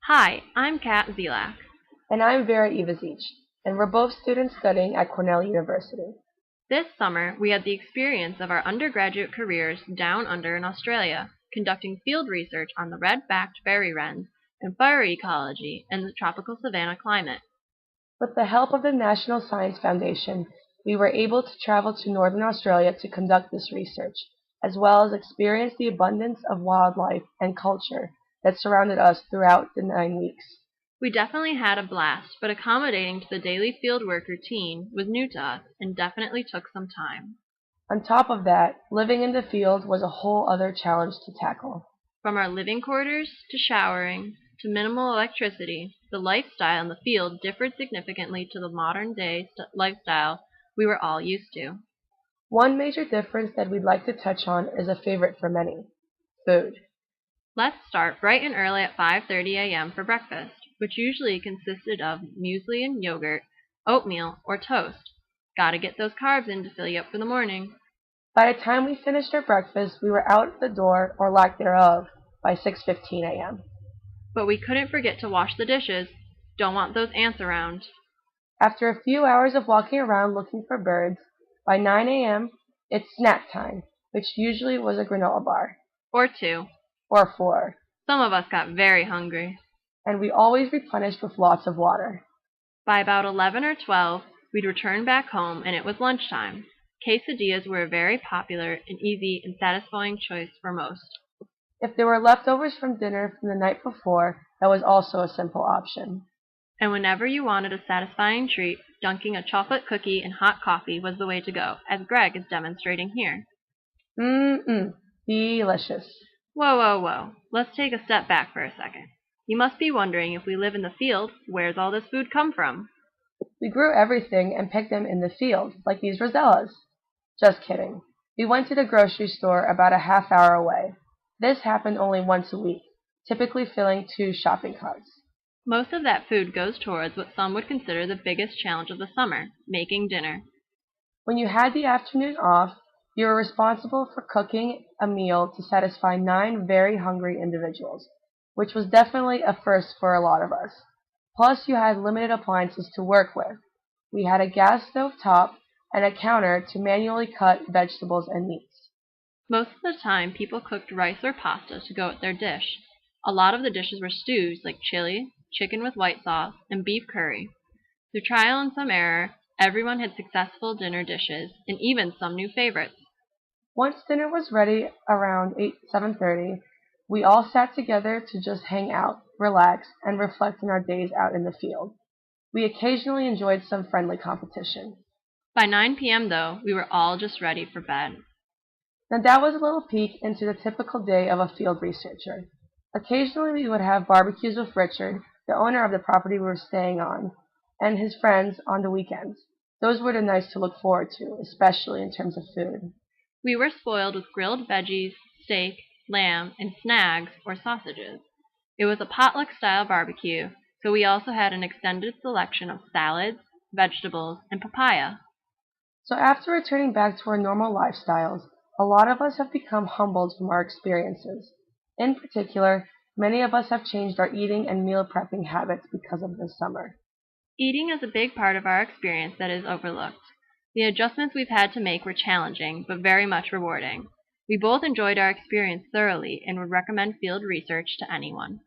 Hi, I'm Kat Zelak. And I'm Vera Ivezic, and we're both students studying at Cornell University. This summer, we had the experience of our undergraduate careers down under in Australia, conducting field research on the red-backed fairy wrens and fire ecology in the tropical savanna climate. With the help of the National Science Foundation, we were able to travel to Northern Australia to conduct this research, as well as experience the abundance of wildlife and culture that surrounded us throughout the 9 weeks. We definitely had a blast, but accommodating to the daily fieldwork routine was new to us and definitely took some time. On top of that, living in the field was a whole other challenge to tackle. From our living quarters to showering to minimal electricity, the lifestyle in the field differed significantly to the modern-day lifestyle we were all used to. One major difference that we'd like to touch on is a favorite for many: food. Let's start bright and early at 5:30 a.m. for breakfast, which usually consisted of muesli and yogurt, oatmeal, or toast. Gotta get those carbs in to fill you up for the morning. By the time we finished our breakfast, we were out the door, or lack thereof, by 6:15 a.m. But we couldn't forget to wash the dishes. Don't want those ants around. After a few hours of walking around looking for birds, by 9 a.m., it's snack time, which usually was a granola bar. Or two. Or four. Some of us got very hungry. And we always replenished with lots of water. By about 11 or 12, we'd return back home and it was lunchtime. Quesadillas were a very popular and easy and satisfying choice for most. If there were leftovers from dinner from the night before, that was also a simple option. And whenever you wanted a satisfying treat, dunking a chocolate cookie in hot coffee was the way to go, as Greg is demonstrating here. Delicious. Whoa, whoa, whoa. Let's take a step back for a second. You must be wondering, if we live in the field, where's all this food come from? We grew everything and picked them in the field, like these rosellas. Just kidding. We went to the grocery store about a half hour away. This happened only once a week, typically filling 2 shopping carts. Most of that food goes towards what some would consider the biggest challenge of the summer, making dinner. When you had the afternoon off, you were responsible for cooking a meal to satisfy 9 very hungry individuals, which was definitely a first for a lot of us. Plus, you had limited appliances to work with. We had a gas stove top and a counter to manually cut vegetables and meats. Most of the time, people cooked rice or pasta to go with their dish. A lot of the dishes were stews like chili, chicken with white sauce, and beef curry. Through trial and some error, everyone had successful dinner dishes, and even some new favorites. Once dinner was ready around 7:30, we all sat together to just hang out, relax, and reflect on our days out in the field. We occasionally enjoyed some friendly competition. By 9 p.m., though, we were all just ready for bed. Now that was a little peek into the typical day of a field researcher. Occasionally we would have barbecues with Richard, the owner of the property we were staying on, and his friends on the weekends. Those were the nights to look forward to, especially in terms of food. We were spoiled with grilled veggies, steak, lamb, and snags, or sausages. It was a potluck-style barbecue, so we also had an extended selection of salads, vegetables, and papaya. So after returning back to our normal lifestyles, a lot of us have become humbled from our experiences. In particular, many of us have changed our eating and meal prepping habits because of this summer. Eating is a big part of our experience that is overlooked. The adjustments we've had to make were challenging, but very much rewarding. We both enjoyed our experience thoroughly and would recommend field research to anyone.